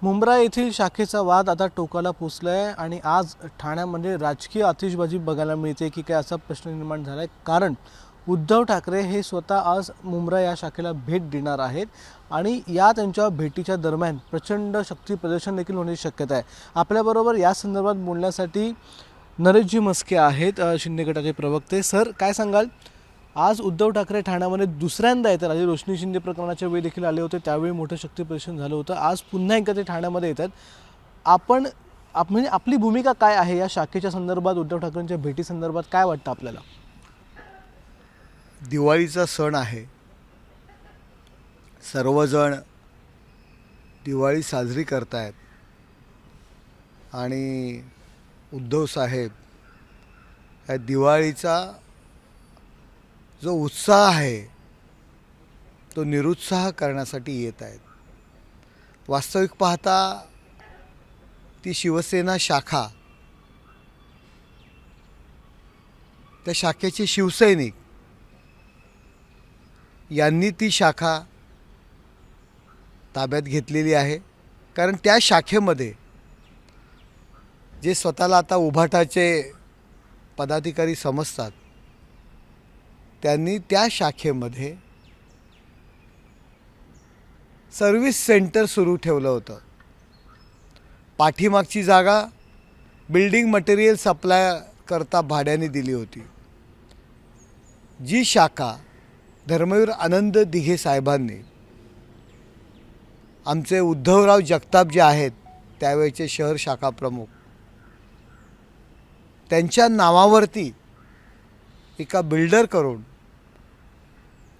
मुंब्रा येथील शाखेचा वाद आता टोकाला पोचला आहे आणि आज ठाण्यामध्ये राजकीय आतिषबाजी बघायला मिळते की काय असा प्रश्न निर्माण झाला आहे। कारण उद्धव ठाकरे हे स्वतः आज मुंब्रा या शाखेला भेट देणार आहेत आणि या त्यांच्या भेटीच्या दरम्यान प्रचंड शक्ती प्रदर्शन देखील होण्याची शक्यता आहे। आपल्याबरोबर या संदर्भात बोलण्यासाठी नरेशजी मस्के आहेत, शिंदे गटाचे प्रवक्ते। सर, काय सांगाल? आज उद्धव ठाकरे ठाण्यामध्ये दुसऱ्यांदा येतात। आधी रोशनी शिंदे प्रकरणाच्या वेळी देखील आले होते, त्यावेळी मोठं शक्ती प्रदर्शन झालं होतं। आज पुन्हा एकदा ते ठाण्यामध्ये येतात। म्हणजे आपली भूमिका काय आहे या शाखेच्या संदर्भात, उद्धव ठाकरेंच्या भेटी संदर्भात काय वाटतं आपल्याला? दिवाळीचा सण आहे, सर्वजण दिवाळी साजरी करतायत आणि उद्धव साहेब या दिवाळीचा जो उत्साह आहे तो निरुत्साह करण्यासाठी येत आहेत। वास्तविक पाहता ती शिवसेना शाखा, त्या शाखेचे शिवसैनिक यांनी ती शाखा ताब्यात घेतलेली आहे। कारण त्या शाखेमध्ये जे स्वतःला आता उभाटाचे पदाधिकारी समजतात त्यांनी त्या शाखेमध्ये सर्व्हिस सेंटर सुरू ठेवलं होतं। पाठीमागची जागा बिल्डिंग मटेरियल सप्लाय करता भाड्याने दिली होती। जी शाखा धर्मवीर आनंद दिघे साहेबांनी, आमचे उद्धवराव जगताप जे आहेत त्यावेळेचे शहर शाखा प्रमुख, त्यांच्या नावावरती एका बिल्डर करून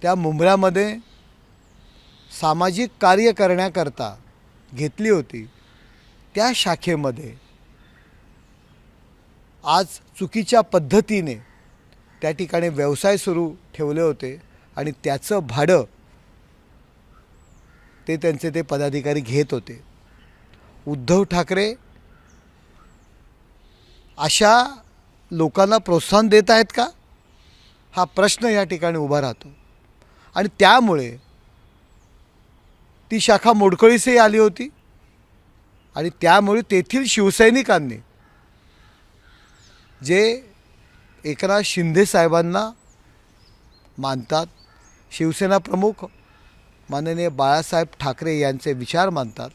त्या मुंब्र्यामध्ये सामाजिक कार्य करण्याकरता घेतली होती। त्या शाखेमध्ये आज चुकीच्या पद्धतीने त्या ठिकाणी व्यवसाय सुरू ठेवले होते आणि त्याचं भाडं त्यांचे पदाधिकारी घेत होते। उद्धव ठाकरे अशा लोकांना प्रोत्साहन देत आहेत का, हा प्रश्न या ठिकाणी उभा राहतो। आणि त्यामुळे ती शाखा मोडकळीसही आली होती आणि त्यामुळे तेथील शिवसैनिकांनी, जे एकनाथ शिंदे साहेबांना मानतात, शिवसेना प्रमुख माननीय बाळासाहेब ठाकरे यांचे विचार मानतात,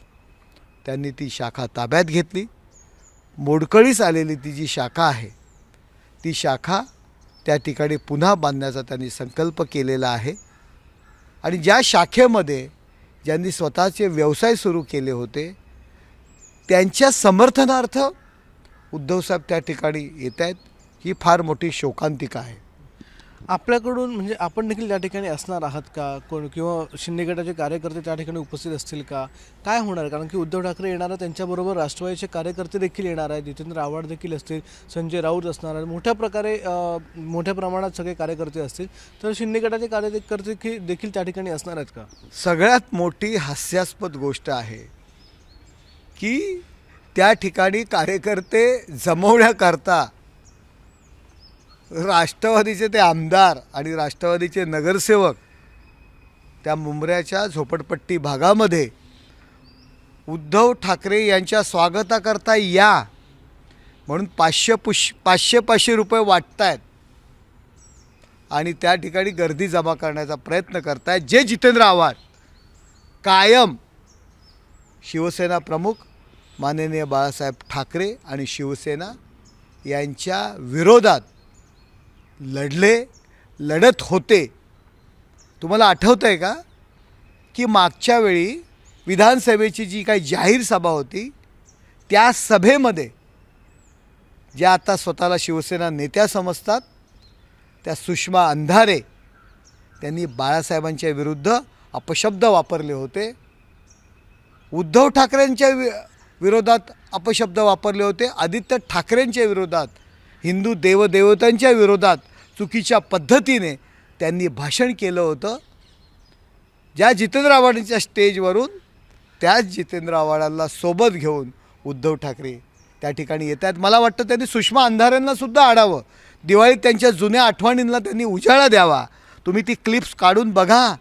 त्यांनी ती शाखा ताब्यात घेतली। मोडकळीस आलेली ती जी शाखा आहे ती शाखा त्या ठिकाणी पुन्हा बांधण्याचा त्यांनी संकल्प केलेला आहे। आणि ज्या शाखेमध्ये ज्यांनी स्वतःचे व्यवसाय सुरू केले होते त्यांच्या समर्थनार्थ उद्धवसाहेब त्या ठिकाणी येत आहेत, ही फार मोठी शोकांतिका आहे। आपल्याकडून म्हणजे आपण देखील त्या ठिकाणी असणार आहात का, कोण किंवा शिंदे गटाचे कार्यकर्ते त्या ठिकाणी उपस्थित असतील का, काय होणार? कारण की उद्धव ठाकरे येणार, त्यांच्याबरोबर राष्ट्रवादीचे कार्यकर्ते देखील येणार आहेत, जितेंद्र आव्हाड देखील असतील, संजय राऊत असणार आहेत, मोठ्या प्रमाणात सगळे कार्यकर्ते असतील। तर शिंदे गटाचे कार्यकर्ते देखील त्या ठिकाणी असणार आहेत का? सगळ्यात मोठी हास्यास्पद गोष्ट आहे की त्या ठिकाणी कार्यकर्ते जमवण्याकरता राष्ट्रवादीचे ते आमदार आणि राष्ट्रवादीचे नगरसेवक त्या मुंब्र्याच्या झोपडपट्टी भागामध्ये उद्धव ठाकरे यांच्या स्वागताकरता या म्हणून 500 रुपये वाटतायत आणि त्या ठिकाणी गर्दी जमा करण्याचा प्रयत्न करतायत। जे जितेंद्र आव्हाड कायम शिवसेना प्रमुख माननीय बाळासाहेब ठाकरे आणि शिवसेना यांच्या विरोधात लढत होते। तुम्हाला आठवतं आहे का की मागच्या वेळी विधानसभेची जी काही जाहीर सभा होती त्या सभेमध्ये ज्या आता स्वतःला शिवसेना नेत्या समजतात त्या सुषमा अंधारे त्यांनी बाळासाहेबांच्या विरुद्ध अपशब्द वापरले होते, उद्धव ठाकरेंच्या विरोधात अपशब्द वापरले होते, आदित्य ठाकरेंच्या विरोधात, हिंदू देवदेवतांच्या विरोधात चुकीच्या पद्धतीने त्यांनी भाषण केलं होतं। ज्या जितेंद्र आव्हाडांच्या स्टेजवरून त्याच जितेंद्र आव्हाडांना सोबत घेऊन उद्धव ठाकरे त्या ठिकाणी येत आहेत। मला वाटतं त्यांनी सुषमा अंधारेंना सुद्धा आढावं, दिवाळीत त्यांच्या जुन्या आठवणींना त्यांनी उजाळा द्यावा। तुम्ही ती क्लिप्स काढून बघा,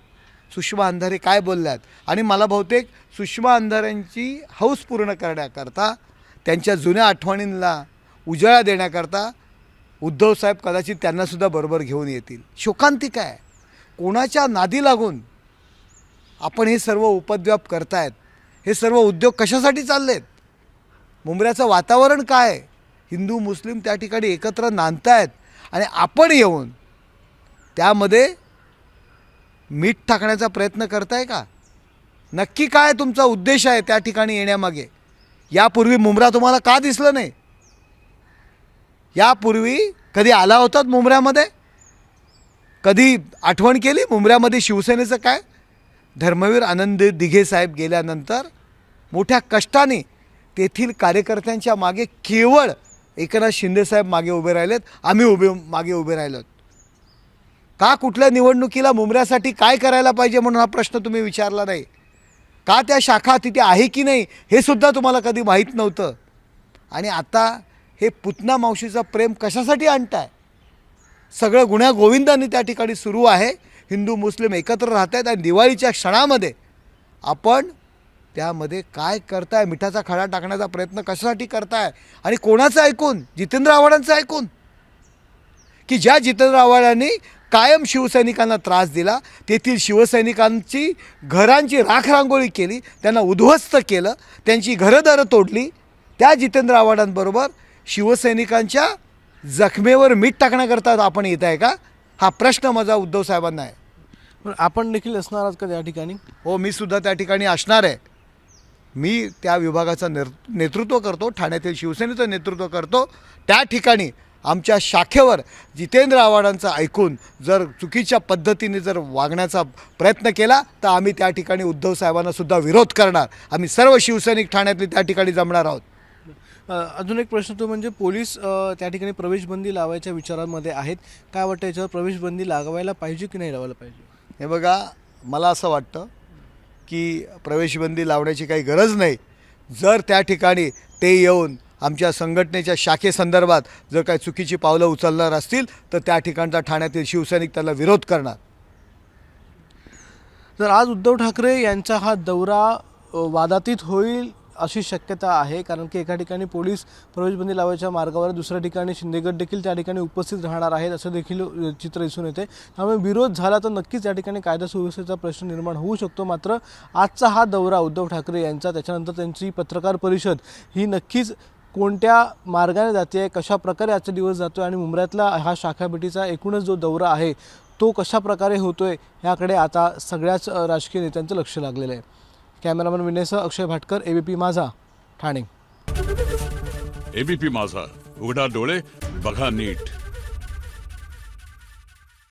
सुषमा अंधारे काय बोलल्यात आणि मला बहुतेक सुषमा अंधारेंची हौस पूर्ण करण्याकरता, त्यांच्या जुन्या आठवणींना उजाळा देण्याकरता उद्धव साहेब कदाचित त्यांनासुद्धा बरोबर घेऊन येतील. शोकांतिका आहे. कोणाच्या नादी लागून आपण हे सर्व उपद्व्याप करतायत? हे सर्व उद्योग कशासाठी चाललेत? मुंबऱ्याचं वातावरण काय आहे? हिंदू मुस्लिम त्या ठिकाणी एकत्र नांदतायत आणि आपण येऊन त्यामध्ये मीठ टाकण्याचा प्रयत्न करताय का? नक्की काय तुमचा उद्देश आहे त्या ठिकाणी येण्यामागे? यापूर्वी मुंब्रा तुम्हाला का दिसलं नाही? यापूर्वी कधी आला होतात मुंब्र्यामध्ये? कधी आठवण केली मुंब्र्यामध्ये शिवसेनेचं काय? धर्मवीर आनंद दिघे साहेब गेल्यानंतर मोठ्या कष्टाने तेथील कार्यकर्त्यांच्या मागे केवळ एकनाथ शिंदेसाहेब मागे उभे राहिलेत, आम्ही मागे उभे राहिलोत. का कुठल्या निवडणुकीला मुंब्र्यासाठी काय करायला पाहिजे म्हणून हा प्रश्न तुम्ही विचारला नाही? का त्या शाखा तिथे आहे की नाही हे सुद्धा तुम्हाला कधी माहीत नव्हतं? आणि आता हे पुतना मावशीचं प्रेम कशासाठी आणताय? सगळं गुण्या गोविंदांनी त्या ठिकाणी सुरू आहे. हिंदू मुस्लिम एकत्र राहत आहेत आणि दिवाळीच्या क्षणामध्ये आपण त्यामध्ये काय करताय? मिठाचा खडा टाकण्याचा प्रयत्न कशासाठी करताय? आणि कोणाचं ऐकून? जितेंद्र आव्हाडांचं ऐकून? की ज्या जितेंद्र आव्हाडांनी कायम शिवसैनिकांना त्रास दिला, तेथील शिवसैनिकांची घरांची राखरांगोळी केली, त्यांना उद्ध्वस्त केलं, त्यांची घरंदारं तोडली, त्या जितेंद्र आव्हाडांबरोबर शिवसैनिकांच्या जखमेवर मीठ टाकण्याकरता आपण येत आहे का? हा प्रश्न माझा उद्धव साहेबांना आहे. पण आपण देखील असणार आहात का त्या ठिकाणी? हो, मी सुद्धा त्या ठिकाणी असणार आहे. मी त्या विभागाचं नेतृत्व करतो, ठाण्यातील शिवसेनेचं नेतृत्व करतो. त्या ठिकाणी आमच्या शाखेवर जितेंद्र आव्हाडांचं ऐकून जर चुकीच्या पद्धतीने जर वागण्याचा प्रयत्न केला तर आम्ही त्या ठिकाणी उद्धव साहेबांना सुद्धा विरोध करणार. आम्ही सर्व शिवसैनिक ठाण्यातले त्या ठिकाणी जमणार आहोत. अजून एक प्रश्न तो म्हणजे पोलीस त्या ठिकाणी प्रवेशबंदी लावायच्या विचारांमध्ये आहेत. काय वाटतं याच्यावर प्रवेशबंदी लावायला पाहिजे की नाही लावायला पाहिजे? हे बघा, मला असं वाटतं की प्रवेशबंदी लावण्याची काही गरज नाही. जर त्या ठिकाणी ते येऊन आमच्या संघटनेच्या शाखेसंदर्भात जर काही चुकीची पावलं उचलणार असतील तर त्या ठिकाणचा ठाण्यातील शिवसैनिक त्याला विरोध करणार. तर आज उद्धव ठाकरे यांचा हा दौरा वादातीत होईल अशी शक्यता आहे, कारण की एका ठिकाणी पोलीस प्रवेशबंदी लावायच्या मार्गावर, दुसऱ्या ठिकाणी शिंदेगड देखील त्या ठिकाणी उपस्थित राहणार आहेत असं देखील चित्र दिसून येते. त्यामुळे विरोध झाला तर नक्कीच या ठिकाणी कायदा सुव्यवस्थेचा प्रश्न निर्माण होऊ शकतो. मात्र आजचा हा दौरा उद्धव ठाकरे यांचा, त्याच्यानंतर त्यांची पत्रकार परिषद ही नक्कीच कोणत्या मार्गाने जाते आहे, कशा प्रकारे आजचा दिवस जातो आहे आणि मुंब्र्यातला हा शाखा भेटीचा एकूणच जो दौरा आहे तो कशा प्रकारे होतो आहे ह्याकडे आता सगळ्याच राजकीय नेत्यांचं लक्ष लागलेलं आहे. कॅमेरामन विनयसह अक्षय भाटकर, एबीपी माझा, ठाणे. एबीपी माझा, उघडा डोळे बघा नीट.